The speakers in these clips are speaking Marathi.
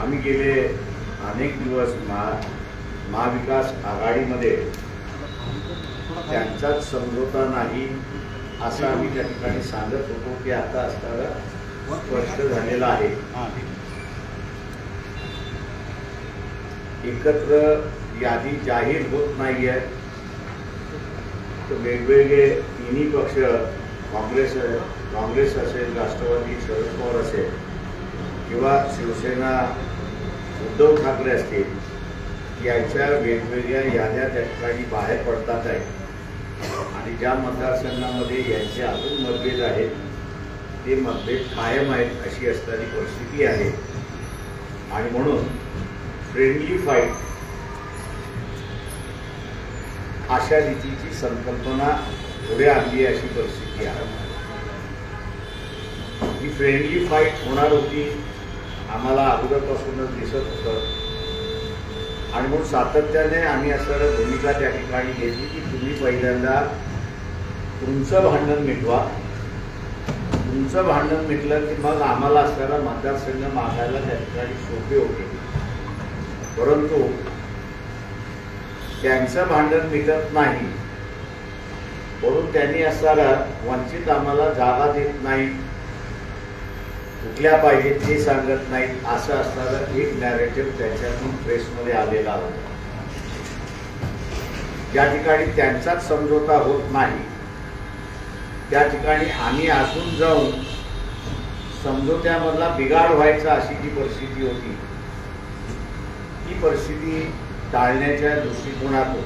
आम्ही गेले अनेक दिवस महाविकास आघाडीमध्ये त्यांचाच समझोता नाही असं आम्ही त्या ठिकाणी सांगत होतो की आता असताना स्पष्ट झालेलं आहे। एकत्र यादी जाहीर होत नाहीये तर वेगवेगळे तिन्ही पक्ष काँग्रेस असेल, राष्ट्रवादी शरद पवार असेल किंवा शिवसेना उद्धव ठाकरे असतील याच्या वेगवेगळ्या याद्या त्या ठिकाणी बाहेर पडतात आहेत आणि ज्या मतदारसंघामध्ये यांचे अजून मतभेद आहेत ते मतभेद कायम आहेत अशी असणारी परिस्थिती आहे। आणि म्हणून फ्रेंडली फाईट अशा रीतीची संकल्पना पुढे आणली अशी परिस्थिती आहे। ही फ्रेंडली फाईट होणार होती आम्हाला अगोदरपासूनच दिसत होतं आणि म्हणून सातत्याने आम्ही असं भूमिका त्या ठिकाणी घेतली की तुम्ही पहिल्यांदा तुमचं भांडण मिटवा, तुमचं भांडण मिटलं की मग आम्हाला असणारा मतदारसंघ मागायला त्या ठिकाणी सोपे होते। परंतु त्यांचं भांडण मिटत नाही म्हणून त्यांनी असणारा वंचित आम्हाला जागा देत नाही, कुठल्या पाहिजे ते सांगत नाहीत असं असणारं एक नॅरेटिव्ह त्याच्यातून प्रेसमध्ये आलेला होता। ज्या ठिकाणी त्यांचाच समझोता होत नाही त्या ठिकाणी आम्ही असून जाऊन समझोत्यामधला बिघाड व्हायचा अशी जी परिस्थिती होती ती परिस्थिती टाळण्याच्या दृष्टिकोनातून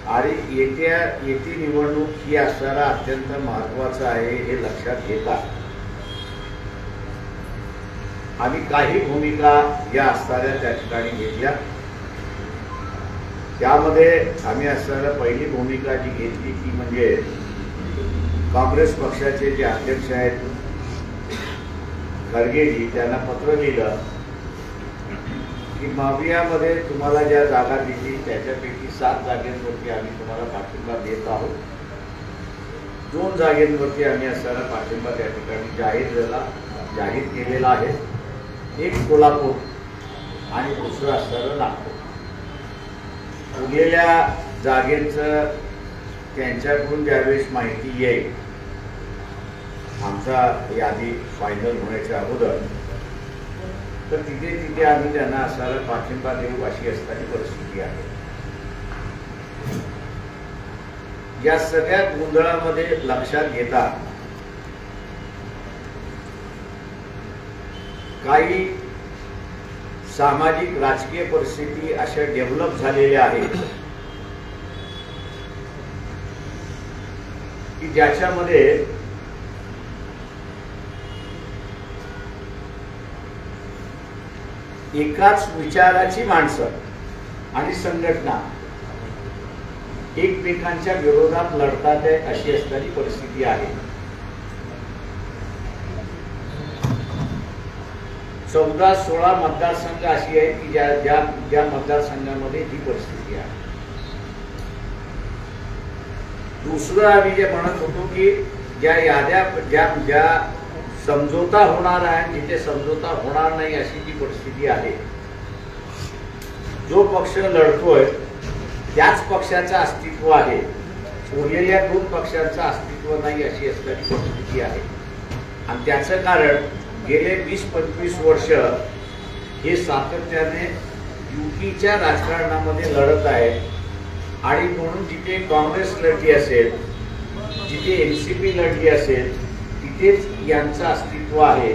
आणि येती निवडणूक ही असणारा अत्यंत महत्त्वाचं आहे हे लक्षात घेता आम्ही काही भूमिका या असणाऱ्या त्या ठिकाणी घेतल्या। त्यामध्ये आम्ही असणारा पहिली भूमिका जी घेतली ती म्हणजे काँग्रेस पक्षाचे जे अध्यक्ष आहेत खरगेजी त्यांना पत्र लिहिलं की मावियामध्ये तुम्हाला ज्या जागा दिली त्याच्यापैकी 7 जागेंवरती आम्ही तुम्हाला पाठिंबा देत आहोत। 2 जागेंवरती आम्ही असणारा पाठिंबा त्या ठिकाणी जाहीर केलेला आहे, एक कोल्हापूर आणि दुसरं असणारं नागपूर। उरलेल्या जागेचं त्यांच्याकडून ज्यावेळेस माहिती येईल आमचा यादी फायनल होण्याच्या अगोदर तर तिथे आम्ही त्यांना असणारा पाठिंबा देऊ अशी असणारी परिस्थिती आहे। या सगळ्या गोंधळामध्ये लक्षात घेता काही सामाजिक राजकीय परिस्थिती अशा डेव्हलप झालेल्या आहेत की ज्याच्यामध्ये एकाच विचाराची माणसं आणि संघटना एकमेकांच्या विरोधात लढतात आहे अशी असणारी परिस्थिती आहे। 14-16 मतदारसंघ अशी आहेत की ज्या मतदारसंघामध्ये ही परिस्थिती आहे। दुसरं आम्ही जे म्हणत होतो की ज्या याद्या ज्या समझोता होणार आहे जिथे समझोता होणार नाही अशी जी परिस्थिती आहे, जो पक्ष लढतोय त्याच पक्षाचं अस्तित्व आहे, उरलेल्या 2 पक्षांचं अस्तित्व नाही अशी असणारी परिस्थिती आहे। आणि त्याचं कारण गेले 20-25 वर्ष हे सातत्याने युतीच्या राजकारणामध्ये लढत आहेत आणि म्हणून जिथे काँग्रेस लढली असेल, जिथे NCP लढली असेल तिथेच यांचं अस्तित्व आहे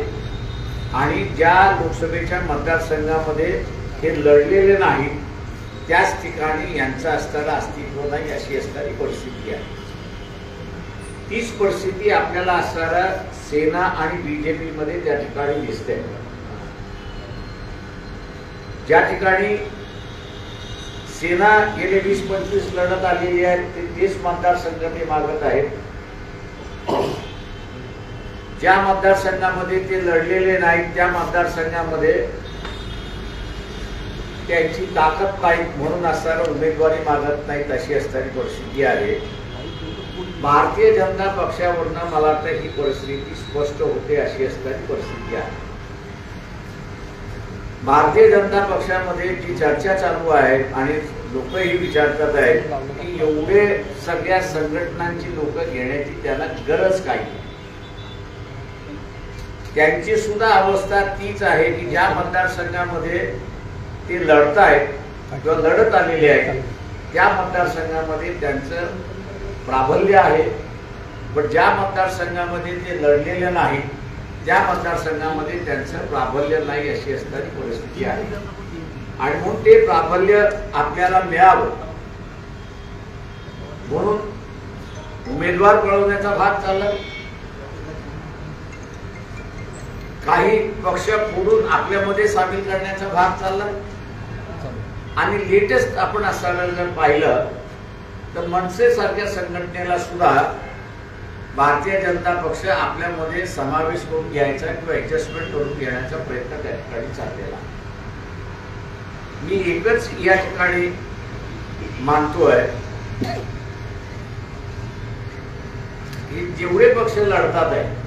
आणि ज्या लोकसभेच्या मतदारसंघामध्ये हे लढलेले नाहीत त्याच ठिकाणी यांचं असणारं अस्तित्व नाही अशी असणारी परिस्थिती आहे। तीच परिस्थिती आपल्याला असणारा सेना आणि BJP मध्ये त्या ठिकाणी दिसते। ज्या ठिकाणी सेना गेले 20-25 लढत आलेली आहे तेच मतदारसंघ ते मागत आहेत। ज्या मतदारसंघामध्ये ते लढलेले नाहीत त्या मतदारसंघामध्ये त्यांची ताकद नाही म्हणून असणारा उमेदवारी मागत नाहीत अशी असणारी परिस्थिती आहे। भारतीय जनता पक्षावरनं मला वाटतं ही परिस्थिती स्पष्ट होते अशी असणारी परिस्थिती आहे। भारतीय जनता पक्षामध्ये जी चर्चा चालू आहे आणि लोकही विचारतात आहेत की एवढे सगळ्या संघटनांची लोक घेण्याची त्याला गरज काय. त्यांची सुद्धा अवस्था तीच आहे की ज्या मतदारसंघामध्ये ते लढत आहेत किंवा लढत आलेले आहेत त्या मतदारसंघामध्ये त्यांचं प्राबल्य आहे, पण ज्या मतदारसंघामध्ये ते लढलेले नाही त्या मतदारसंघामध्ये त्यांचं प्राबल्य नाही अशी असणारी परिस्थिती आहे. आणि म्हणून ते प्राबल्य आपल्याला मिळावं म्हणून उमेदवार पळवण्याचा भाग चालला. काही पक्ष फोडून आपल्यामध्ये सामील करण्याचा भाग चालला. आणि लेटेस्ट आपण असताना जर पाहिलं तर मनसे सारख्या संघटनेला सुद्धा भारतीय जनता पक्ष आपल्यामध्ये समावेश करून घ्यायचा किंवा ऍडजस्टमेंट करून घेण्याचा प्रयत्न त्या ठिकाणी चाललेला. मी एकच या ठिकाणी मानतोय की जेवढे पक्ष लढतात आहे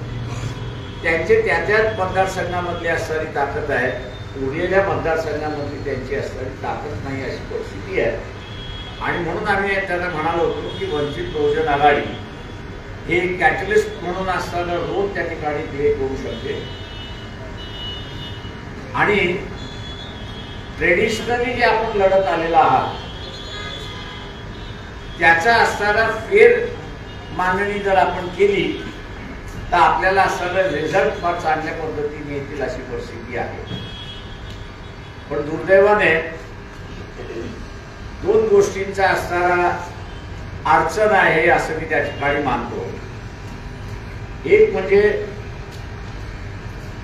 त्यांचे त्याच मतदारसंघामधली असणारी ताकद आहे, उरलेल्या मतदारसंघामधली त्यांची असणारी ताकद नाही अशी परिस्थिती आहे. आणि म्हणून आम्ही त्यांना म्हणालो होतो की वंचित बहुजन आघाडी हे कॅटलिस्ट म्हणून असताना रोल त्या ठिकाणी प्ले करू शकते. आणि ट्रेडिशनली जे आपण लढत आलेला आहात त्याचा असणारा फेर मांडणी जर आपण केली तर आपल्याला असणारा रिझल्ट फार चांगल्या पद्धतीने येतील अशी परिस्थिती आहे. पण दुर्दैवाने दोन गोष्टींचा असणारा अडचण आहे असं मी त्या ठिकाणी मानतो. एक म्हणजे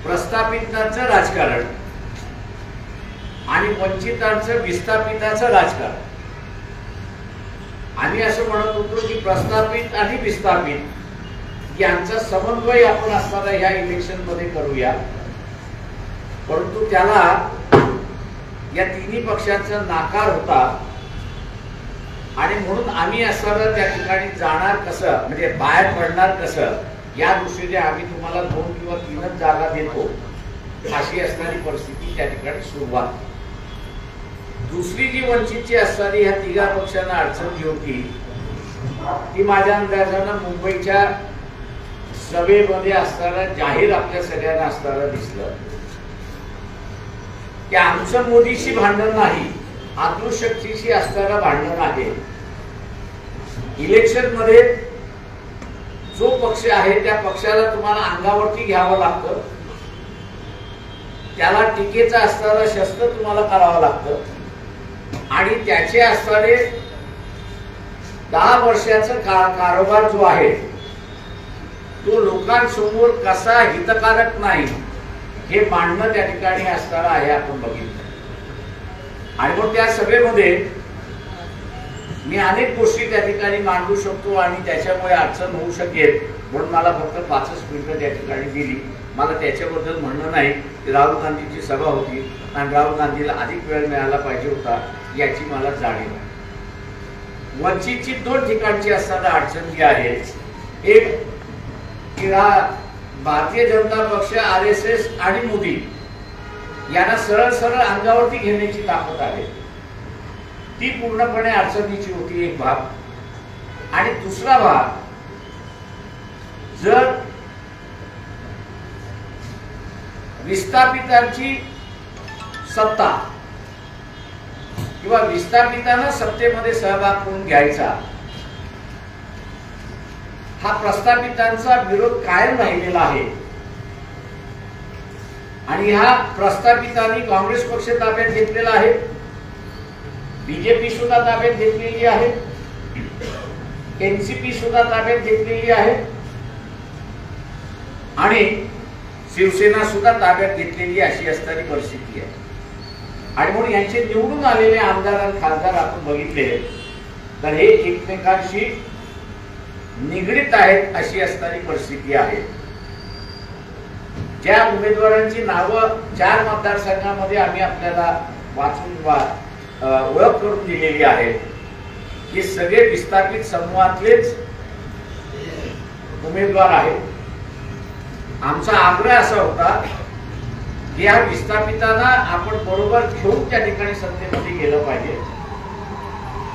प्रस्थापितांचं राजकारण आणि वंचितांचं विस्थापिताचं राजकारण. आम्ही असं म्हणत होतो की प्रस्थापित आणि विस्थापित यांचा समन्वय आपण असताना ह्या इलेक्शन मध्ये करूया, परंतु त्याला या तिन्ही पक्षांचा नाकार होता. आणि म्हणून आम्ही असताना त्या ठिकाणी जाणार कसं म्हणजे बाहेर पडणार कसं या दृष्टीने आम्ही तुम्हाला 2 किंवा 3च जागा देतो अशी असणारी परिस्थिती त्या ठिकाणी सुरुवात. दुसरी जी वंचितची असणारी ह्या तिघा पक्षांना अडचण जी होती ती माझ्या अंदाजानं मुंबईच्या सभेमध्ये असताना जाहीर आपल्या सगळ्यांना असताना दिसलं की आमचं मोदीशी भांडण नाही, आतुशक्तीशी असताना भांडण आहे. इलेक्शन मध्ये जो पक्ष आहे त्या पक्षाला तुम्हाला अंगावरती घ्यावं लागतं, त्याला टीकेचा असणारा शस्त्र तुम्हाला करावं लागतं आणि त्याचे असणारे 10 वर्षाचा कारोबार जो आहे तो लोकांसमोर कसा हितकारक नाही हे मांडणं त्या ठिकाणी असणारा आहे आपण बघितलं. आणि मग त्या सभेमध्ये मी अनेक गोष्टी त्या ठिकाणी मांडू शकतो आणि त्याच्यामुळे अडचण होऊ शकेल म्हणून मला फक्त 5च मिनिटं त्या ठिकाणी दिली. मला त्याच्याबद्दल म्हणणं नाही की राहुल गांधींची सभा होती आणि राहुल गांधीला अधिक वेळ मिळाला पाहिजे होता याची मला जाणीव आहे. वंचितची 2 ठिकाणची असताना अडचण जी आहे, एक की भारतीय जनता पक्ष RSS आणि मोदी यांना सरळ सरळ अंगावरती घेण्याची ताकद आहे, ती पूर्णपणे अडचणीची होती एक भाग. आणि दुसरा भाग जर विस्थापितांची सत्ता किंवा विस्थापितांना सत्तेमध्ये सहभाग करून घ्यायचा हा प्रस्थापितांचा विरोध कायम राहिलेला आहे. आणि ह्या प्रस्थापितांनी काँग्रेस पक्ष ताब्यात घेतलेला आहे, बीजेपी सुद्धा ताब्यात घेतलेली आहे, NCP सुद्धा ताब्यात घेतलेली आहे आणि शिवसेना सुद्धा ताब्यात घेतलेली अशी असणारी परिस्थिती आहे. आणि म्हणून यांचे निवडून आलेले आमदार आणि खासदार आपण बघितले तर हे एकमेकांशी निगडीत आहेत अशी असणारी परिस्थिती आहे. ज्या उमेदवारांची नावं 4 मतदारसंघामध्ये आम्ही आपल्याला वाचून ओळख करून दिलेली आहे, हे सगळे विस्थापित समूहातलेच उमेदवार आहेत. आमचा आग्रह असा होता की या विस्थापितांना आपण बरोबर घेऊन त्या ठिकाणी सत्तेमध्ये गेलं पाहिजे.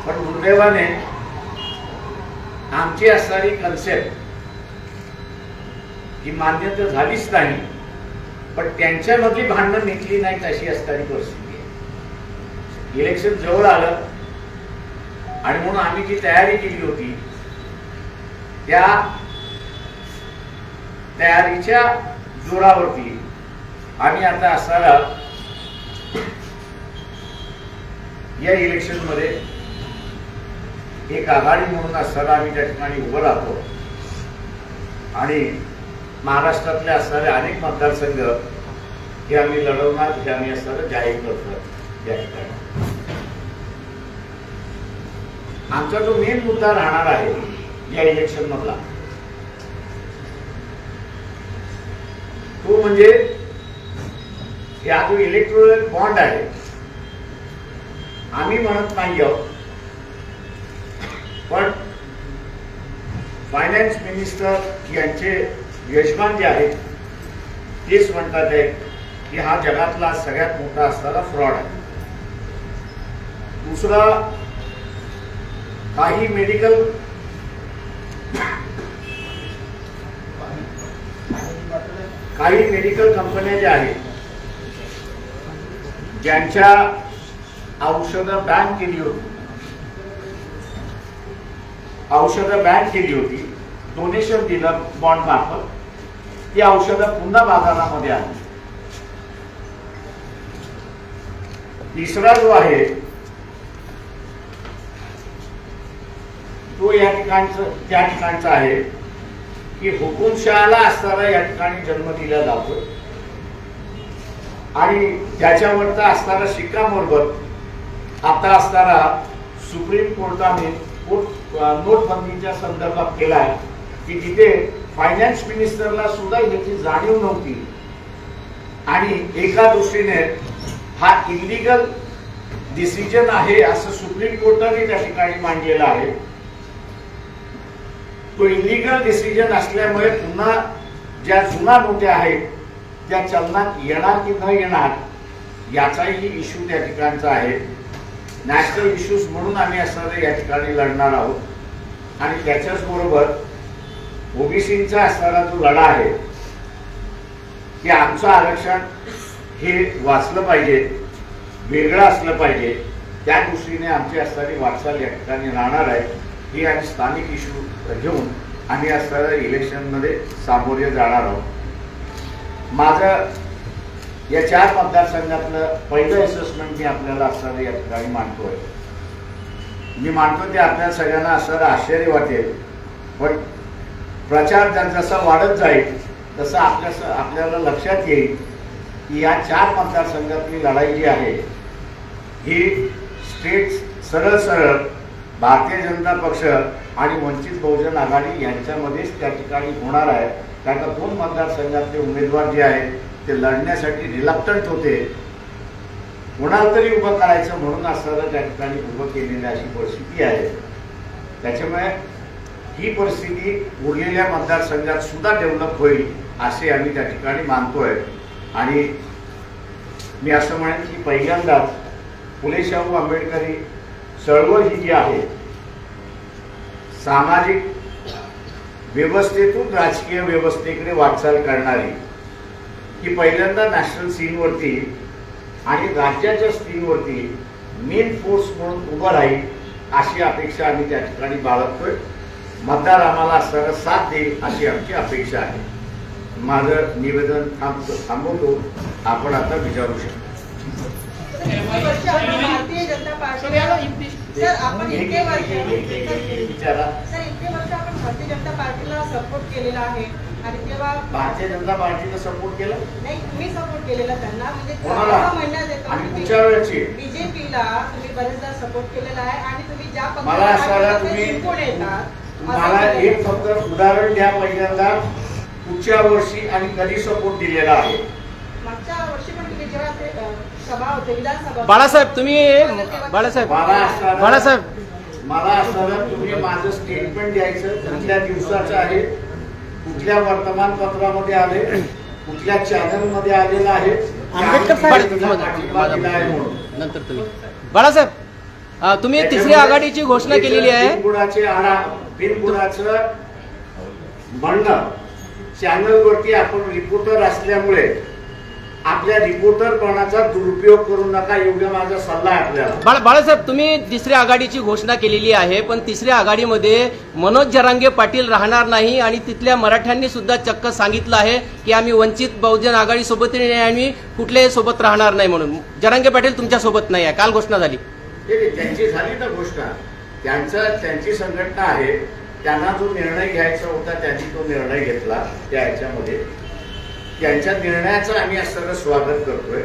पण दुर्दैवाने आमची असणारी कन्सेप्ट ही मान्य तर झालीच नाही, पण त्यांच्यामधली भांडणं मिटली नाहीत अशी असणारी परिस्थिती आहे. इलेक्शन जवळ आलं आणि म्हणून आम्ही जी तयारी केली होती त्या तयारीच्या जोरावरती आम्ही आता असणारा या इलेक्शन मध्ये एक आघाडी म्हणून असताना आम्ही त्या ठिकाणी उभं राहतो आणि महाराष्ट्रातले असणारे अनेक मतदारसंघ हे आम्ही लढवणार, हे आम्ही असणारं जाहीर करतो. या ठिकाणी आमचा जो मेन मुद्दा राहणार आहे या इलेक्शन मधला तो म्हणजे हा जो इलेक्ट्रोरल बॉन्ड आहे. आम्ही म्हणत नाही आहोत, पण फायनान्स मिनिस्टर यांचे यजमान जे आहेत तेच म्हणतात आहे की हा जगातला सगळ्यात मोठा असणारा फ्रॉड आहे. दुसरा, काही मेडिकल कंपन्या ज्या आहेत ज्यांच्या औषधं बॅन केली होती, डोनेशन दिलं बॉन्ड मार्फत, ती औषधं पुन्हा बाजारामध्ये आली. तिसरा जो आहे तो त्या ठिकाणचा आहे की हुकुमशहाला असणारा या ठिकाणी जन्म दिला जातो आणि त्याच्यावरचा असणारा शिक्कामोर्तब आता असणारा सुप्रीम कोर्टाने नोटबंदीच्या संदर्भात केला आहे की जिथे फायनान्स मिनिस्टरला सुद्धा याची जाणीव नव्हती आणि एका दृष्टीने हा इलिगल डिसिजन आहे असं सुप्रीम कोर्टाने त्या ठिकाणी मांडलेला आहे. तो इलिगल डिसिजन असल्यामुळे पुन्हा ज्या जुना नोटा आहेत त्या चलनात येणार की न येणार याचाही इश्यू त्या ठिकाणचा आहे. नॅशनल इश्यूज म्हणून आम्ही असणारे या ठिकाणी लढणार आहोत आणि त्याच्याच बरोबर ओबीसीचा असणारा जो लढा आहे की आमचं आरक्षण हे वाचलं पाहिजे, वेगळं असलं पाहिजे, त्या दृष्टीने आमची असणारी वाटचाल या ठिकाणी राहणार आहे. ही आणि स्थानिक इश्यू घेऊन आम्ही असणाऱ्या इलेक्शनमध्ये सामोरे जाणार आहोत. माझं या 4 मतदारसंघातलं पहिलं असेसमेंट मी आपल्याला असणारं या ठिकाणी मांडतोय. मी मांडतो ते आपल्या सगळ्यांना असणारं आश्चर्य वाटेल, पण प्रचार जसा वाढत जाईल तसं आपल्याला लक्षात येईल की या 4 मतदारसंघातली लढाई जी आहे ही स्टेट सरळ भारतीय जनता पक्ष आणि वंचित बहुजन आघाडी यांच्यामध्येच त्या ठिकाणी होणार आहे. कारण 2 मतदारसंघातले उमेदवार जे आहेत ते लढण्यासाठी रिलक्टंट होते. कोणाला तरी उभं करायचं म्हणून असणारं त्या ठिकाणी उभं केलेली अशी परिस्थिती आहे. त्याच्यामुळे ही परिस्थिती उरलेल्या मतदारसंघात सुद्धा डेव्हलप होईल असे आम्ही त्या ठिकाणी मानतोय. आणि मी असं म्हणेन की पहिल्यांदाच फुले शाहू आंबेडकरी चळवळ ही जी आहे सामाजिक व्यवस्थेतून राजकीय व्यवस्थेकडे वाटचाल करणारी, की पहिल्यांदा नॅशनल सीनवरती आणि राज्याच्या सीनवरती मेन फोर्स म्हणून उभं राहील अशी अपेक्षा आम्ही त्या ठिकाणी बाळगतोय. मतदार आम्हाला असणारा साथ देईल अशी आमची अपेक्षा आहे. माझं निवेदन थांबवतो. आपण आता विचारू शकतो. भारतीय जनता पार्टी सर आपण इतके वर्ष विचारा. सर इतके वर्ष आपण भारतीय जनता पार्टीला सपोर्ट केलेला आहे आणि तेव्हा भारतीय जनता पार्टीला सपोर्ट केला नाही, तुम्ही सपोर्ट केलेला त्यांना, म्हणजे म्हणण्यात येतो बीजेपीला तुम्ही बरेचदा सपोर्ट केलेला आहे आणि तुम्ही ज्या मला असणारा तुम्ही येतात मला एक फक्त उदाहरण द्या पहिल्यांदा पुढच्या वर्षी आणि कधी सपोर्ट दिलेला आहे. मागच्या वर्षी पण तुम्ही जेव्हा ते सभा होते विधानसभा बाळासाहेब तुम्ही बाळासाहेब मला असणारं तुम्ही माझं स्टेटमेंट द्यायचं कुठल्या दिवसाचं आहे, कुठल्या वर्तमानपत्रामध्ये आले, कुठल्या चॅनलमध्ये आलेलं आहे आंबेडकर साहेब नंतर तुम्ही बाळासाहेब तुम्ही तिसरी आघाडीची घोषणा केलेली आहे. बिनबुडाचं म्हणणं चॅनलवरती आपण रिपोर्टर असल्यामुळे आपल्या रिपोर्टरपणाचा दुरुपयोग करू नका, एवढा माझा सल्ला आहे आपल्याला. बाळासाहेब तुम्ही तिसरी आघाडीची घोषणा केलेली आहे, पण तिसऱ्या आघाडीमध्ये मनोज जरांगे पाटील राहणार नाही आणि तिथल्या मराठ्यांनी सुद्धा चक्क सांगितलं आहे की आम्ही वंचित बहुजन आघाडी सोबत नाही आणि कुठल्याही सोबत राहणार नाही म्हणून. जरांगे पाटील तुमच्या सोबत नाही आहे, काल घोषणा झाली. त्यांची झाली ना घोषणा, त्यांची संघटना आहे, त्यांना जो निर्णय घ्यायचा होता त्यांनी तो निर्णय घेतला. त्या ह्याच्यामध्ये त्यांच्या निर्णयाचं आम्ही असं स्वागत करतोय.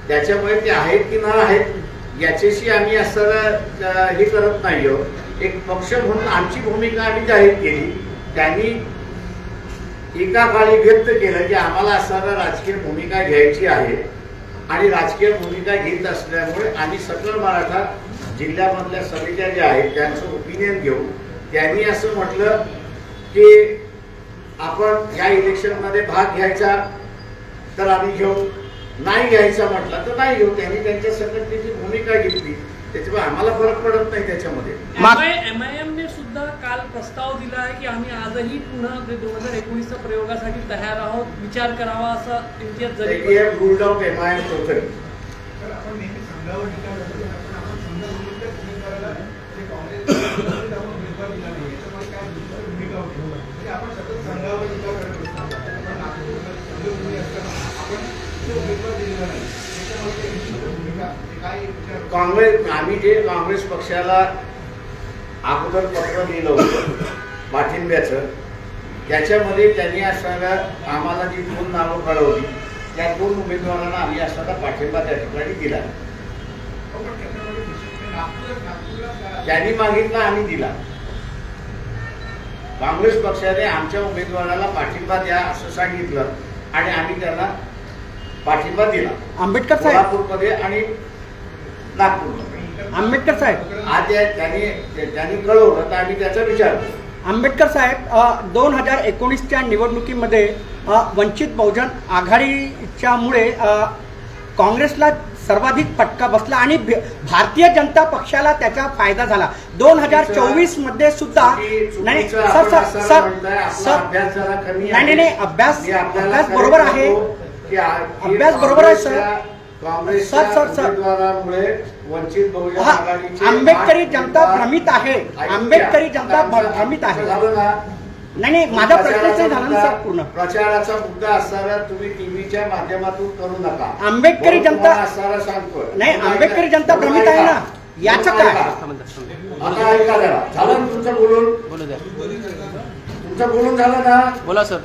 त्याच्यामुळे ते आहेत की न आहेत याच्याशी आम्ही असं हे करत नाही. एक पक्ष म्हणून आमची भूमिका आम्ही जाहीर केली. त्यांनी एका काळी व्यक्त केलं की आम्हाला असं राजकीय भूमिका घ्यायची आहे आणि राजकीय भूमिका घेत असल्यामुळे आम्ही सकल मराठा जिल्ह्यामधल्या समित्या ज्या आहेत त्यांचं ओपिनियन घेऊ. त्यांनी असं म्हटलं की आपण या इलेक्शनमध्ये भाग घ्यायचा तर आम्ही घेऊ, नाही घ्यायचा म्हटलं तर नाही घेऊ. त्यांनी त्यांच्या संघटनेची भूमिका घेतली, त्याच्यामुळे आम्हाला फरक पडत नाही त्याच्यामध्ये. MIM ने सुद्धा काल प्रस्ताव दिला आहे की आम्ही आजही पुन्हा 2019च्या प्रयोगासाठी तयार आहोत, विचार करावा असं Imtiaz Jaleel. Ruled out MIM totally. Congress आम्ही जे काँग्रेस पक्षाला अगोदर पत्र लिहिलं होतं पाठिंब्याचं, त्याच्यामध्ये त्यांनी असताना आम्हाला जी 2 नावं कळवली त्या 2 उमेदवारांना आम्ही असताना पाठिंबा त्या ठिकाणी दिला. त्यांनी मागितला आम्ही दिला. काँग्रेस पक्षाने आमच्या उमेदवाराला पाठिंबा द्या असं सांगितलं आणि आम्ही त्यांना पाठिंबा दिला. आंबेडकर साहेब कोल्हापूरमध्ये आणि नागपूरमध्ये. आंबेडकर साहेब आज त्यांनी कळवलं तर आम्ही त्याचा विचार करू. आंबेडकर साहेब 2019च्या निवडणुकीमध्ये वंचित बहुजन आघाडीच्यामुळे काँग्रेसला सर्वाधिक फटका बसला आणि भारतीय जनता पक्षाला त्याचा फायदा झाला. 2024 मध्ये सुद्धा नाही अभ्यास बरोबर आहे, अभ्यास बरोबर आहे सर. उमेदवारामुळे वंचित बहुजन आघाडीचे आंबेडकरी जनता भ्रमित आहे, आंबेडकरी जनता भ्रमित आहे. नाही माझा प्रश्नच झाला ना सर पूर्ण. प्रचाराचा मुद्दा असताना तुम्ही टीव्हीच्या माध्यमातून करू नका. आंबेडकरी जनता असताना सांगतोय नाही, आंबेडकरी जनता भ्रमित आहे ना, याचं काय? आता ऐका जरा, झालं ना तुमचं बोलून? बोलू द्या. तुमचं बोलून झालं ना? बोला सर.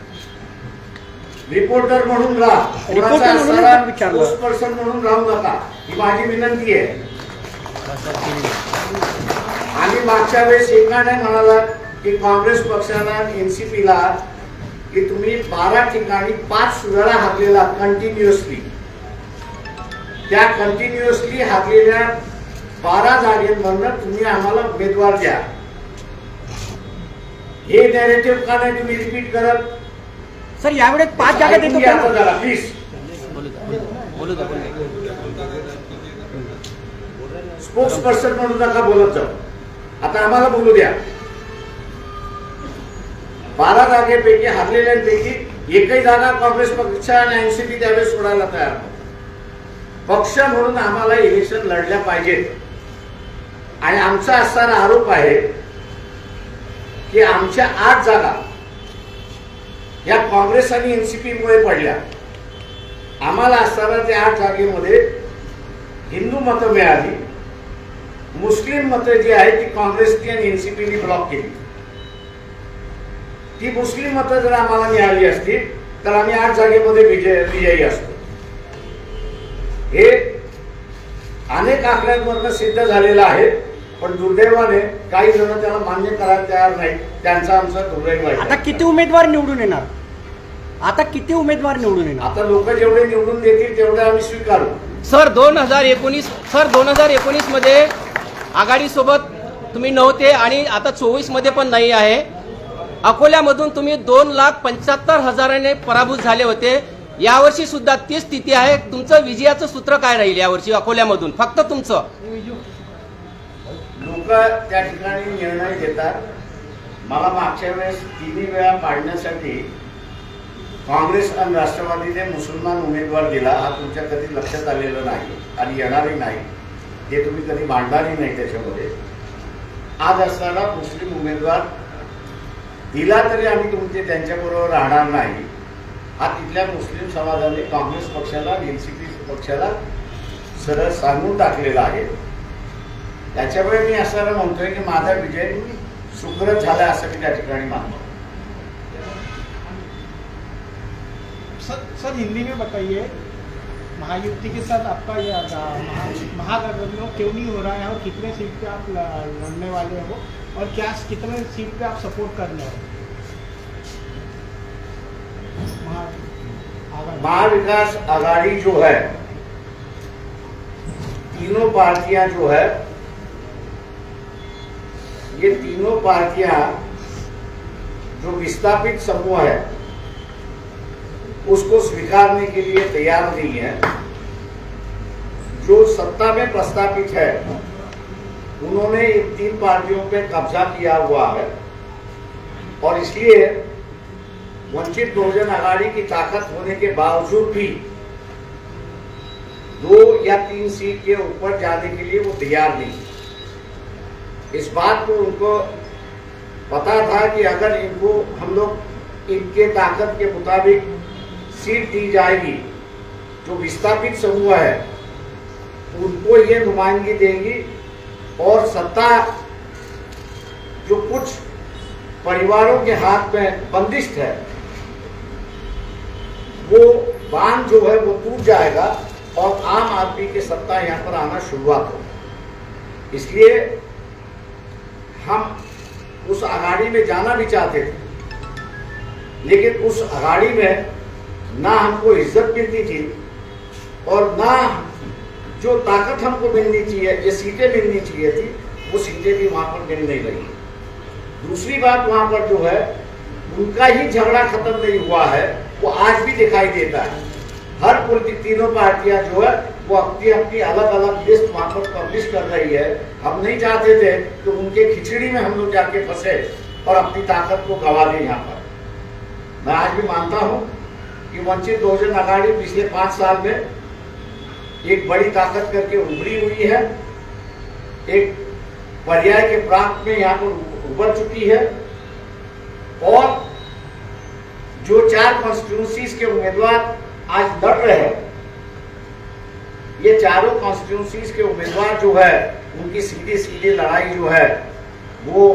रिपोर्टर म्हणून राहा, रिपोर्टर म्हणून स्पोक्सपर्सन म्हणून राहू नका, ही माझी विनंती आहे. आणि मागच्या वेळेस एका नाही म्हणाला की काँग्रेस पक्षाला एनसीपीला की तुम्ही 12 ठिकाणी 5 वेळा हारलेला कंटिन्युअसली. त्या कंटिन्युअसली हारलेल्या 12 जागेंमधनं तुम्ही आम्हाला उमेदवार द्या. हे नॅरेटिव्ह का नाही तुम्ही रिपीट करत? सर यावेळेस 5 जागा देतो जरा प्लीज. स्पोक्सपर्सन म्हणून नका बोलत जाऊ, आता आम्हाला बोलू द्या. 12 जागेपैकी हारलेल्यांपैकी एकही जागा काँग्रेस पक्ष आणि एनसीपी त्यावेळेस सोडायला तयार नव्हता. पक्ष म्हणून आम्हाला इलेक्शन लढल्या पाहिजेत. आणि आमचा असणारा आरोप आहे की आमच्या 8 जागा या काँग्रेस आणि एनसीपी मुळे पडल्या. आम्हाला असताना त्या 8 जागेमध्ये हिंदू मतं मिळाली, मुस्लिम मतं जी आहेत ती काँग्रेसनी आणि एनसीपीने ब्लॉक केली. ती मुस्लिम मतं जर आम्हाला मिळाली असती तर आम्ही 8 जागेमध्ये विजयी असतो. हे अनेक आकड्यांवरनं सिद्ध झालेलं आहे, पण दुर्दैवाने काही जण त्याला मान्य करायला तयार नाही. त्यांचा आमचा दुर्दैव आहे. आता किती उमेदवार निवडून येणार? आता किती उमेदवार निवडून येणार? आता लोक जेवढे निवडून देतील तेवढे आम्ही स्वीकारू. सर 2019 मध्ये आघाडीसोबत तुम्ही नव्हते आणि आता 24 मध्ये पण नाही आहे. अकोल्यामधून तुम्ही 2,75,000 पराभूत झाले होते. यावर्षी सुद्धा तीच स्थिती आहे. तुमचं विजयाचं सूत्र काय राहील यावर्षी अकोल्यामधून? फक्त तुमचं. लोक त्या ठिकाणी निर्णय घेतात. मला मागच्या वेळेस 3 वेळा पाडण्यासाठी काँग्रेस आणि राष्ट्रवादीने मुसलमान उमेदवार दिला. हा तुमच्या कधी लक्षात आलेलं नाही आणि येणारही नाही. हे तुम्ही कधी मांडणारही नाही त्याच्यामध्ये. आज असताना मुस्लिम उमेदवार दिला तरी आम्ही तुमचे त्यांच्याबरोबर राहणार नाही. हा तिथल्या मुस्लिम समाजाने काँग्रेस पक्षाला, एनसीपी पक्षाला सरळ सांगून टाकलेला आहे. त्याच्यामुळे मी असं म्हणतोय की माझा विजय सुखद झाला असं मी त्या ठिकाणी मानतो. सर हिंदी में बताइए, महायुति के साथ आपका ये महागठबंधन क्यों नहीं हो रहा है और कितने सीट पे आप लड़ने वाले हो और क्या कितने सीट पे आप सपोर्ट करने हो? महाविकास आघाड़ी जो है, तीनों पार्टियां जो है, ये तीनों पार्टियां जो विस्थापित समूह है उसको स्वीकारने के लिए तैयार नहीं है. जो सत्ता में प्रस्तापित है उन्होंने इन 3 पार्टियों पे कब्जा किया हुआ है और इसलिए वंचित बहुजन आघाड़ी की ताकत होने के बावजूद भी 2 या 3 सीट के ऊपर जाने के लिए वो तैयार नहीं. इस बात को उनको पता था कि अगर इनको हम लोग इनके ताकत के मुताबिक सीट दी जाएगी, जो विस्थापित समूह है उनको ये नुमाइंदगी देंगी और सत्ता जो कुछ परिवारों के हाथ में बंदिश है वो बांध जो है वो टूट जाएगा और आम आदमी की सत्ता यहाँ पर आना शुरुआत हो. इसलिए हम उस आघाड़ी में जाना भी चाहते थे, लेकिन उस आघाड़ी में ना हमको इज्जत मिलती थी और ना जो ताकत हमको मिलनी चाहिए, ये सीटें मिलनी चाहिए थी, वो सीटें भी वहां पर मिल नहीं रही. दूसरी बात, वहां पर जो है उनका ही झगड़ा खत्म नहीं हुआ है, वो आज भी दिखाई देता है. हर तीनों पार्टियां जो है वो अपनी अपनी अलग अलग लिस्ट वहां पर पब्लिश कर रही है. हम नहीं चाहते थे तो उनके खिचड़ी में हम लोग जाके फंसे और अपनी ताकत को गवा दें. यहाँ पर मैं आज भी मानता हूँ कि वंचित बहुजन आघाड़ी पिछले 5 साल में एक बड़ी ताकत करके उभरी हुई है, एक पर्याय के प्रांत में यहाँ पर उभर चुकी है और जो 4 कॉन्स्टिट्यूंसीज के उम्मीदवार आज लड़ रहे हैं, ये चारों कॉन्स्टिट्यूंसीज के उम्मीदवार जो है उनकी सीधी सीधी लड़ाई जो है वो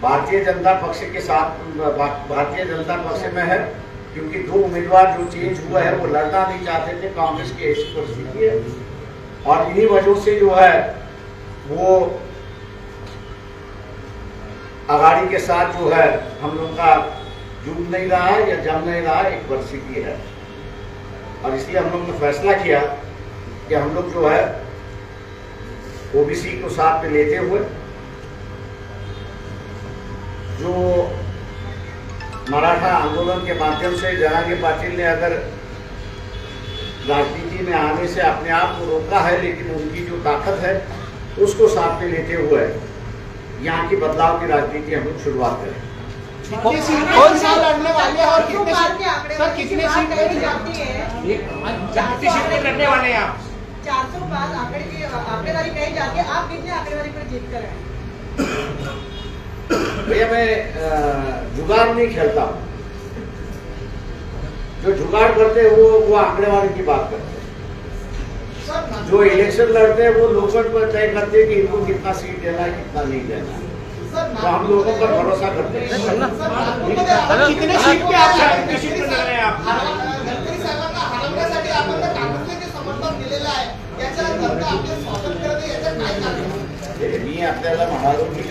भारतीय जनता पक्ष के साथ, भारतीय जनता पक्ष में है, क्योंकि 2 उम्मीदवार जो चेंज हुआ है वो लड़ना नहीं चाहते थे. कांग्रेस की ऐसी परिस्थिति है और इन्हीं वजहों से जो है वो आघाड़ी के साथ जो है हम लोग का जुड़ नहीं रहा है या जम नहीं रहा है, एक परिस्थिति है. और इसलिए हम लोग ने फैसला किया कि हम लोग जो है ओबीसी को साथ में लेते हुए, जो मराठा आंदोलन के माध्यम से जरांगे पाटिल ने अगर राजनीति में आने से अपने आप को रोका है, लेकिन उनकी जो ताकत है उसको साथ में लेते हुए यहाँ की बदलाव की राजनीति हम लोग शुरुआत करें. कौन सा लड़ने वाले हैं और कितने सर कितने सीट कही जाती है? कितनी सीट पे लड़ने वाले हैं आप? 400 पार आंकड़ेदारी कही जाती है. आप कितने आंकड़ेदारी पर जीत कर हैं? भैया मैं जुगाड़ नहीं खेलता हूँ. जो जुगाड़ करते हैं वो आंकड़ेवारी की बात करते हैं. जो इलेक्शन लड़ते हैं वो लोगों पर तय करते हैं कि इनको कितना सीट देना है, कितना नहीं देना है. तो हम लोगों पर भरोसा करते हैं. कितने सीट पे आप कितने सीट पे लड़ रहे हैं आप? गडकरी साहेबांना हरवण्यासाठी आपण काँग्रेसला जे समर्थन दिलेलं आहे त्याच्या जनता आपले स्वागत करते, याचं काय कारण? मी आपल्याला म्हणालो की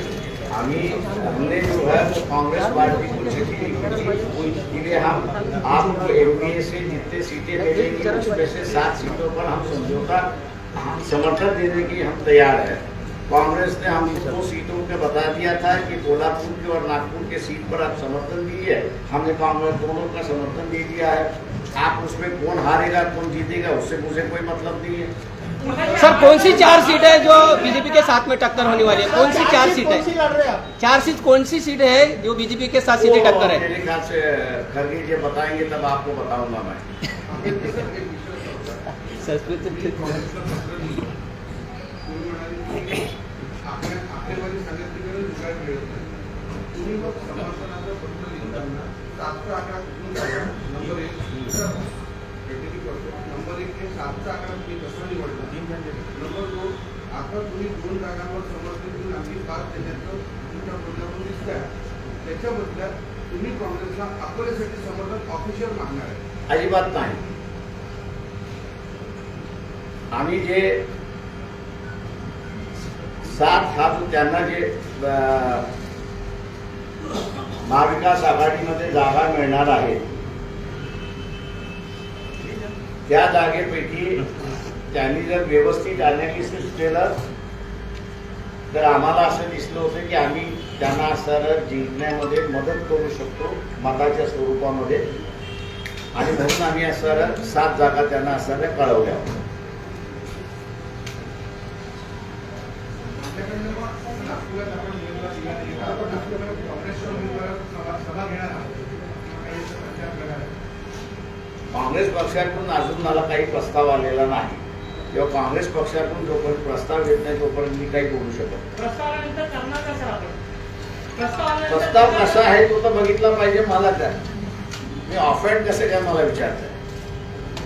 हमने जो है वो कांग्रेस पार्टी को चिट्ठी लिखी थी. इसलिए हम आपको एमपीए से जितने सीटें मिलेंगी उसमें से 7 सीटों पर हम समझौता समर्थन देने की हम तैयार है. कांग्रेस ने हमको 2 सीटों पे बता दिया था कि कोल्हापुर की और नागपुर के सीट पर आप समर्थन दिए, हमने कांग्रेस दोनों का समर्थन दे दिया है। आप उसमें कौन हारेगा कौन जीतेगा उससे मुझे कोई मतलब नहीं है। सर कौन सी 4 सीट है जो बीजेपी के साथ में टक्कर होने वाली है? कौन सी 4 सीट कौन सी है? लड़ रहे हैं आप? 4 सीट कौन सी सीट है जो बीजेपी के साथ सीधे टक्कर है? मेरे ख्याल से खरगे जी बताएंगे तब आपको बताऊंगा मैं। आकडेवारी सांगितली जुगाड मिळत नाही. तुम्ही मग समर्थनाचं पत्र लिहिताना 7चा आकडा कुठून काढला? नंबर 1 नंबर 1 हे 7चा आकडा तुम्ही कसा निवडला? नंबर 2 आता तुम्ही 2 जागांवर समर्थन देऊन आणखी 5 त्याच्यातलं तुमच्या बोलण्यावरून दिसत आहे. त्याच्या बदल्यात तुम्ही काँग्रेसला अकोल्यासाठी समर्थन ऑफिशियल मागणार आहे? अजिबात नाही. आम्ही जे 7 हा जो त्यांना जे महाविकास आघाडीमध्ये जागा मिळणार आहे त्या जागेपैकी त्यांनी जर व्यवस्थित अनालिसिस केलं तर आम्हाला असं दिसलं होतं की आम्ही त्यांना सरळ जिंकण्यामध्ये मदत करू शकतो मताच्या स्वरूपामध्ये, आणि म्हणून आम्ही सरळ 7 जागा त्यांना सरळ कळवल्या. आपल्याकडनं मग नागपुरात आपण उमेदवार दिला नाही का? आपण नागपुरात काँग्रेसच्या उमेदवारात सभा घेणार आहोत काही प्रचार करणार आहे. काँग्रेस पक्षाकडून अजून मला काही प्रस्ताव आलेला नाही. जेव्हा काँग्रेस पक्षाकडून जोपर्यंत प्रस्ताव येत नाही तोपर्यंत मी काही बोलू शकत. प्रस्तावानंतर करणार कसं आपण? प्रस्ताव कसा आहे तो तर बघितला पाहिजे. मला काय मी ऑफेंड कसं काय मला विचारताय?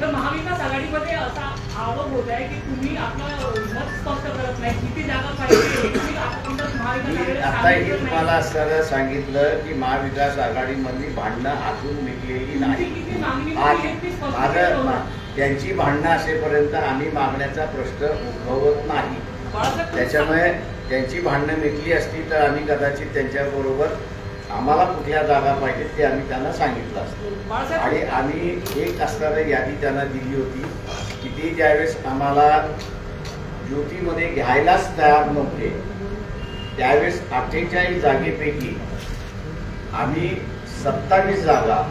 तर महाविकास आघाडीमध्ये असा आरोप होत आहे की तुम्ही आपलं मत स्पष्ट करत नाही, किती जागा पाहिजे तुम्ही आतापर्यंत महाविकास मी आघाडीला आताही सांगितलं नाही. तुम्हाला सरळ सांगितलं की महाविकास आघाडीमधली भांडणं अजून मिटलेली नाही. किती मागणी आज केली ती स्पष्ट माझं करा. त्यांची भांडणं असेपर्यंत आम्ही मागण्याचा प्रश्न उद्भवत नाही. बाळासाहेब, त्याच्यामुळे त्यांची भांडणं मिटली असती तर आम्ही कदाचित त्यांच्याबरोबर आम्हाला कुठल्या जागा पाहिजेत ते आम्ही त्यांना सांगितलं असतं. आणि आम्ही एक असताना यादी त्यांना दिली होती की ती ज्यावेळेस आम्हाला युतीमध्ये घ्यायलाच तयार नव्हते त्यावेळेस 48 जागेपैकी आम्ही 27 जागा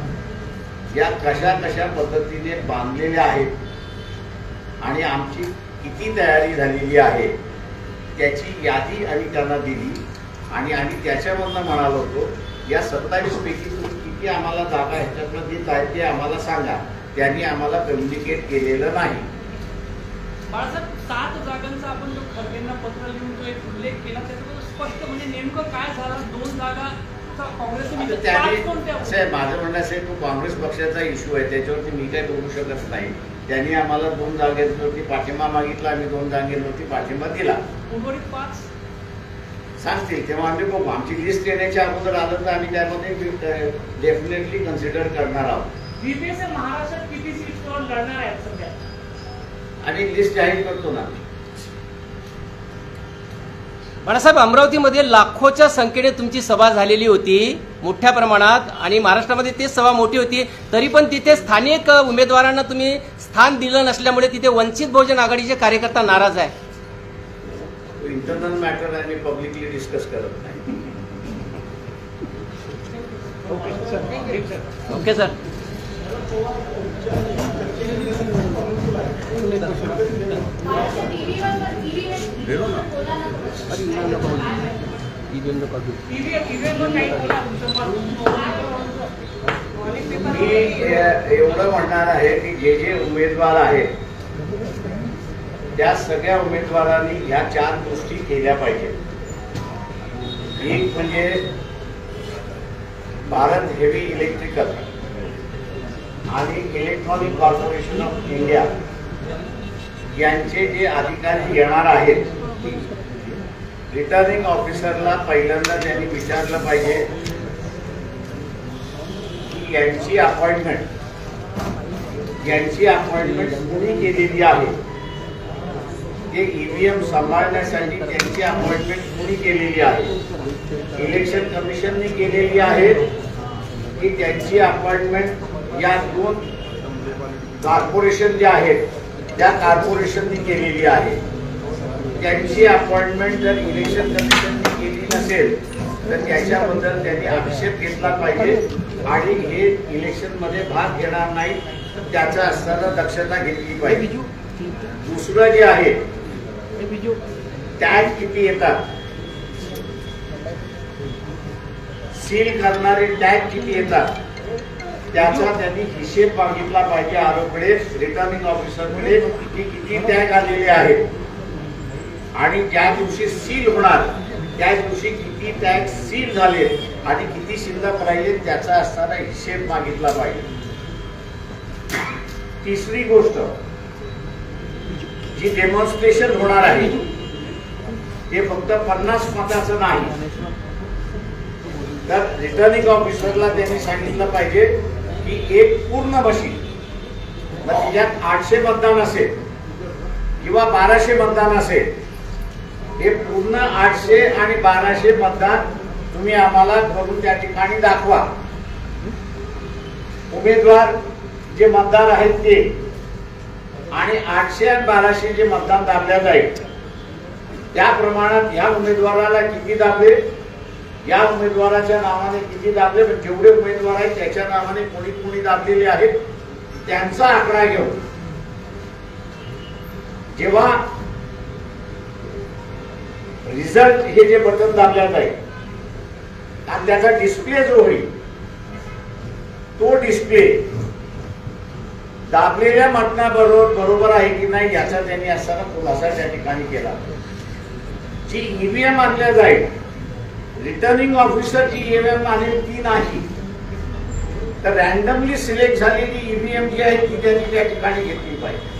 या कशा कशा पद्धतीने बांधलेल्या आहेत आणि आमची किती तयारी झालेली आहे त्याची यादी आम्ही त्यांना दिली. आणि आम्ही त्याच्यामधनं म्हणालो होतो या 27 पैकी तुम्ही किती आम्हाला जागा ह्याच्यातनं देत आहेत ते आम्हाला सांगा. त्यांनी आम्हाला कम्युनिकेट केलेलं नाही. बाळासाहेब, 7 जागांचा आपण जो खरगेंना पत्र लिहून जो एक उल्लेख केला त्याच्यामध्ये स्पष्ट म्हणजे नेमकं काय झालं? 2 जागा काँग्रेसने आता त्यांनी असं आहे, माझं म्हणणं असं आहे तो काँग्रेस पक्षाचा इश्यू आहे त्याच्यावरती मी काही बोलू शकत नाही. त्यांनी आम्हाला 2 जागेवरती पाठिंबा मागितला, आम्ही 2 जागेवरती पाठिंबा दिला. उर्वरित 5 सांगतील तेव्हा आम्ही बघू. आमची लिस्ट येण्याच्या अगोदर आलं तर आम्ही त्यामध्ये डेफिनेटली कन्सिडर करणार आहोत. बीपीएसए महाराष्ट्रात किती सीट्सवर लढणार आहेत सध्या? आणि लिस्ट जाहीर करतो ना. बाळासाहेब, अमरावतीमध्ये लाखोच्या संख्येने तुमची सभा झालेली होती मोठ्या प्रमाणात आणि महाराष्ट्रामध्ये ती सभा मोठी होती, तरी पण तिथे स्थानिक उमेदवारांना तुम्ही स्थान दिलं नसल्यामुळे तिथे वंचित बहुजन आघाडीचे कार्यकर्ता नाराज आहे. इंटरनल मॅटर आहे, मी पब्लिकली डिस्कस करत नाही. Okay sir. ईव्हीएमवर काही बोला तुमचं मत. मी एवढं म्हणणार आहे की जे जे उमेदवार आहेत त्या सगळ्या उमेदवारांनी ह्या 4 गोष्टी केल्या पाहिजेत. एक म्हणजे भारत हेवी इलेक्ट्रिकल आणि इलेक्ट्रॉनिक कॉर्पोरेशन ऑफ इंडिया यांचे जे अधिकारी येणार आहेत रिटर्निंग ऑफिसरला पहिल्यांदा त्यांनी विचारलं पाहिजे की यांची अपॉइंटमेंट कुणी केलेली आहे. ते ईव्हीएम सांभाळण्यासाठी त्यांची अपॉइंटमेंट कुणी केलेली आहे. इलेक्शन कमिशनने केलेली आहे की त्यांची अपॉइंटमेंट या 2 कॉर्पोरेशन ज्या आहेत त्या कॉर्पोरेशननी केलेली आहे. त्यांची अपॉइंटमेंट जर इलेक्शन कमिशनने केली नसेल तर त्याच्याबद्दल त्यांनी आक्षेप घेतला पाहिजे आणि हे इलेक्शन मध्ये भाग घेणार नाही तर त्याचा असताना दक्षता घेतली पाहिजे. दुसरं जे आहे टॅग किती येतात, सील करणारे टॅग किती येतात त्याचा त्यांनी हिशेब मागितला पाहिजे आरोपकडे, रिटर्निंग ऑफिसरकडे की किती टॅग आलेले आहेत आणि ज्या दिवशी सील होणार त्या दिवशी किती टॅग सील झाले आणि किती शिल्लक राहिले त्याचा असताना हिशेब मागितला पाहिजे. तिसरी गोष्ट, जी डेमॉन्स्ट्रेशन होणार आहे ते फक्त 50 मताचं नाही, तर रिटर्निंग ऑफिसरला त्यांनी सांगितलं पाहिजे की एक पूर्ण मशीन, मग त्याच्यात 800 मतदान असेल किंवा 1200 मतदान असेल, हे पूर्ण 800 आणि 1200 मतदान तुम्ही आम्हाला करून त्या ठिकाणी दाखवा. उमेदवार जे मतदार आहेत ते आणि 800 आणि 1200 जे मतदान दाबल्या जाईल त्या प्रमाणात ह्या उमेदवाराला किती दाबले, या उमेदवाराच्या नावाने किती दाबले, जेवढे उमेदवार आहेत त्याच्या नावाने कोणी कोणी दाबलेले आहेत त्यांचा आकडा घेऊन जेव्हा रिझल्ट हे जे बटन दाबल्या जाईल आणि त्याचा डिस्प्ले जो होईल तो डिस्प्ले दाबलेल्या बरोबर आहे की नाही याचा त्यांनी असताना खुलासा त्या ठिकाणी केला. जी ईव्हीएम आणल्या जाईल, रिटर्निंग ऑफिसर जी ईव्हीएम आणेल ती नाही, तर रॅन्डमली सिलेक्ट झालेली ईव्हीएम जी आहे ती त्यांनी त्या ठिकाणी घेतली पाहिजे.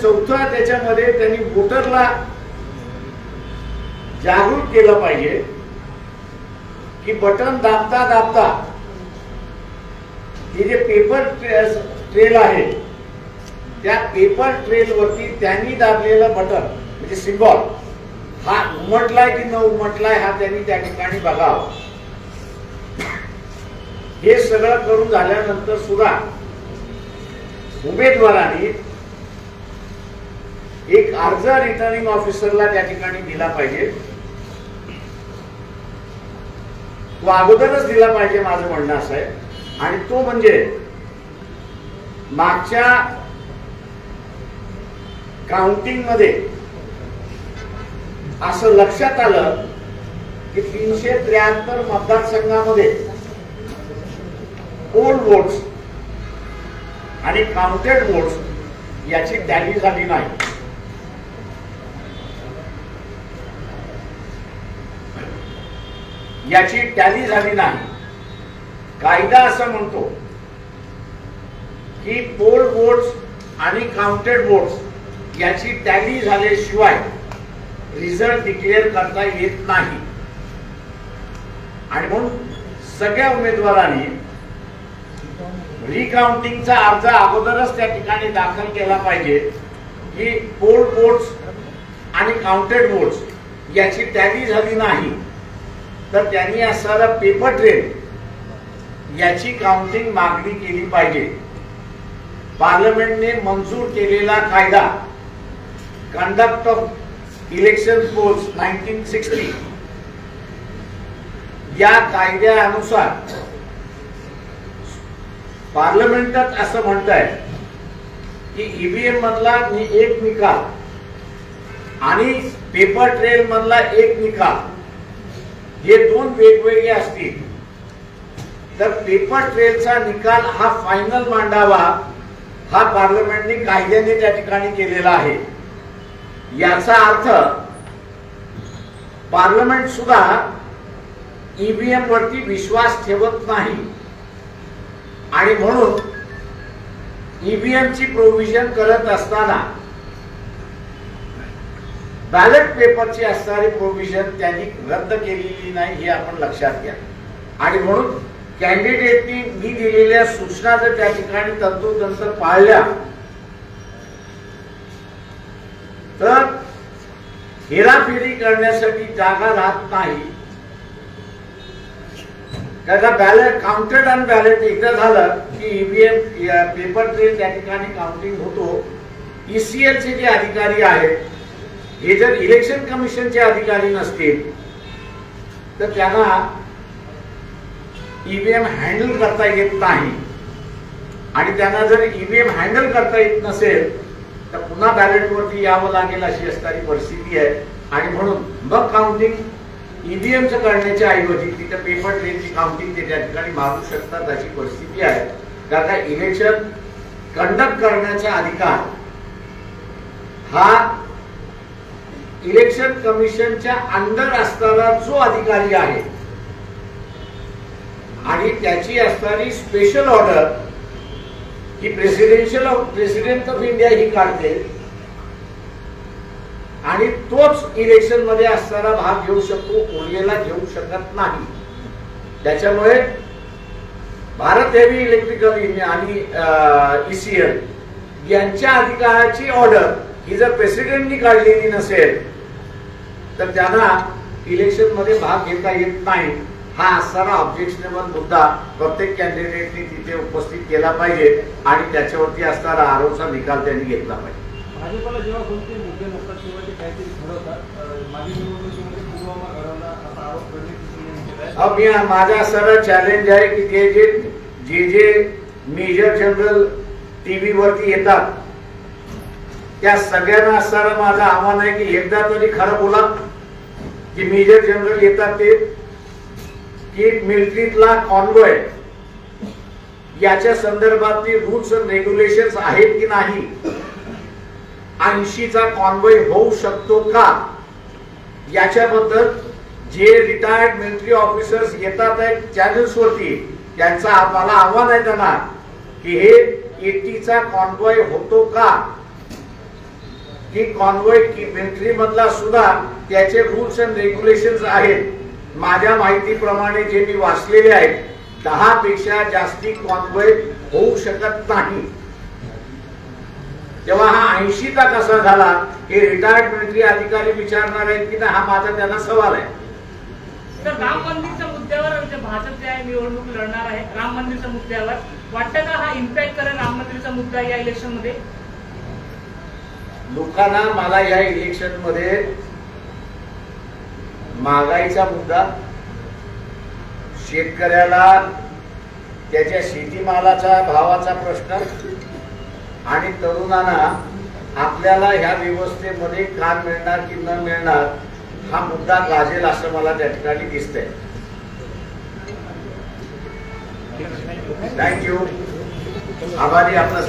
चौथं त्याच्यामध्ये त्यांनी वोटरला जागरूक केलं पाहिजे की बटन दाबता दाबता हे जे पेपर ट्रेल आहे त्या पेपर ट्रेल वरती त्यांनी दाबलेलं बटन म्हणजे सिम्बॉल हा उमटलाय की न उमटलाय हा त्यांनी त्या ठिकाणी बघावं. हे सगळं करून झाल्यानंतर सुद्धा उमेदवारांनी एक अर्ज रिटर्निंग ऑफिसरला त्या ठिकाणी दिला पाहिजे. तो अगोदरच दिला पाहिजे माझं म्हणणं असं आहे, आणि तो म्हणजे मागच्या काउंटिंग मध्ये असं लक्षात आलं की 373 मतदारसंघामध्ये पोल वोट्स आणि काउंटेड वोट्स याची टॅली झाली नाही. याची टॅली झाली नाही. कायदा असं म्हणतो की पोल वोट्स आणि काउंटेड वोट्स याची टॅली झाल्याशिवाय रिझल्ट डिक्लेअर करता येत नाही. आणि म्हणून सगळ्या उमेदवारांनी रिकाउंटिंगचा अर्ज अगोदरच त्या ठिकाणी दाखल केला पाहिजे की पोल वोट्स आणि काउंटेड वोट्स याची टॅली झाली नाही, तर त्यांनी असणारा पेपर ट्रेल याची काउंटिंग मागणी केली पाहिजे. पार्लमेंटने मंजूर केलेला कायदा कंडक्ट ऑफ इलेक्शन पोल्स 1960 या कायद्यानुसार पार्लमेंटात असं म्हणताय की ईव्हीएम मधला एक निकाल आणि पेपर ट्रेल मधला एक निकाल हे दोन वेगवेगळे असतील तर पेपर ट्रेलचा निकाल हा फायनल मांडावा हा पार्लमेंटने कायद्याने त्या ठिकाणी केलेला आहे. याचा अर्थ पार्लमेंट सुद्धा ईव्हीएम वरती विश्वास ठेवत नाही आणि म्हणून ईव्हीएम ची प्रोव्हिजन करत असताना बॅलेट पेपरची असणारी प्रोव्हिजन त्यांनी रद्द केलेली नाही हे आपण लक्षात घ्या. आणि म्हणून कॅन्डिडेटनी मी दिलेल्या सूचना जर त्या ठिकाणी तंतोतंत पाळल्या तर हेराफेरी करण्यासाठी जागा राहत नाही. त्याचा बॅलेट काउंटेड आणि बॅलेट एकदा झालं की ईव्हीएम पेपर ट्रेल त्या ठिकाणी काउंटिंग होतो ईसीएलचे जे अधिकारी आहेत हे जर इलेक्शन कमिशनचे अधिकारी नसतील तर त्यांना ईव्हीएम हँडल करता येत नाही आणि त्यांना जर ईव्हीएम हँडल करता येत नसेल तर पुन्हा बॅलेटवरती यावं लागेल अशी असणारी परिस्थिती आहे. आणि म्हणून मग काउंटिंग ईव्हीएमचं करण्याच्या ऐवजी तिथं पेपर ट्रेनची काउंटिंग ते त्या ठिकाणी मागू शकतात अशी परिस्थिती आहे. कारण इलेक्शन कंडक्ट करण्याचा अधिकार हा इलेक्शन कमिशनच्या अंडर असणारा जो अधिकारी आहे आणि त्याची असणारी स्पेशल ऑर्डर ही प्रेसिडेंट ऑफ इंडिया ही काढते आणि तोच इलेक्शन मध्ये असणारा भाग घेऊ शकतो, ओरिएला घेऊ शकत नाही. त्याच्यामुळे भारत हेवी इलेक्ट्रिकल आणि ईसीएल यांच्या अधिकाराची ऑर्डर ही जर प्रेसिडेंटनी काढलेली नसेल तर त्यांना इलेक्शन मध्ये भाग घेता येत नाही. हा असणारा ऑब्जेक्शनेबल मुद्दा प्रत्येक कॅन्डिडेटनी तिथे उपस्थित केला पाहिजे आणि त्याच्यावरती असणारा आरोपचा निकाल त्यांनी घेतला पाहिजे. भाजपला जेव्हा कोणते मुद्दे नसतात तेव्हा ते काहीतरी ठरवतात. मागील निवडणुकीमध्ये पुलवामा घडवला असा आरोप करण्याची माझा सरळ चॅलेंज आहे की जे मेजर जनरल टीव्ही वरती येतात त्या सगळ्यांना असणारं माझं आव्हान आहे की एकदा तरी खरं बोला की मेजर जनरल येतात ते की मिलिटरीतला कॉन्वॉय याच्या संदर्भातली रूल्स अँड रेग्युलेशन्स आहेत की नाही, 80चा कॉन्वॉय होऊ शकतो का याच्याबद्दल जे रिटायर्ड मिलिटरी ऑफिसर्स येतात आहेत चॅनल्सवरती त्यांचं मला आव्हान आहे त्यांना की हे 80चा कॉन्वॉय होतो का, की कॉन्वॉय की मिलिटरी मधला सुद्धा त्याचे रूल्स अँड रेग्युलेशन्स आहेत. माझ्या माहितीप्रमाणे जे मी वाचलेले आहेत 10 पेक्षा जास्ती कॉन्वॉय होऊ शकत नाही. तेव्हा हा 80चा कसा झाला हे रिटायर्ड मिलिटरी अधिकारी विचारणार आहेत की नाही, हा माझा त्यांना सवाल आहे. तर राम मंदिरच्या मुद्द्यावर भाजप जे आहे निवडणूक लढणार आहे, राम मंदिरच्या मुद्द्यावर वाटतं का हा इम्पॅक्ट करेल राम मंदिरचा मुद्दा या इलेक्शन मध्ये? लोकांना मला या इलेक्शन मध्ये महागाईचा मुद्दा, शेतकऱ्याला त्याच्या शेतीमालाचा भावाचा प्रश्न आणि तरुणांना आपल्याला ह्या व्यवस्थेमध्ये काम मिळणार की न मिळणार हा मुद्दा गाजेल असं मला त्या ठिकाणी दिसतंय. थँक्यू. आभारी आपला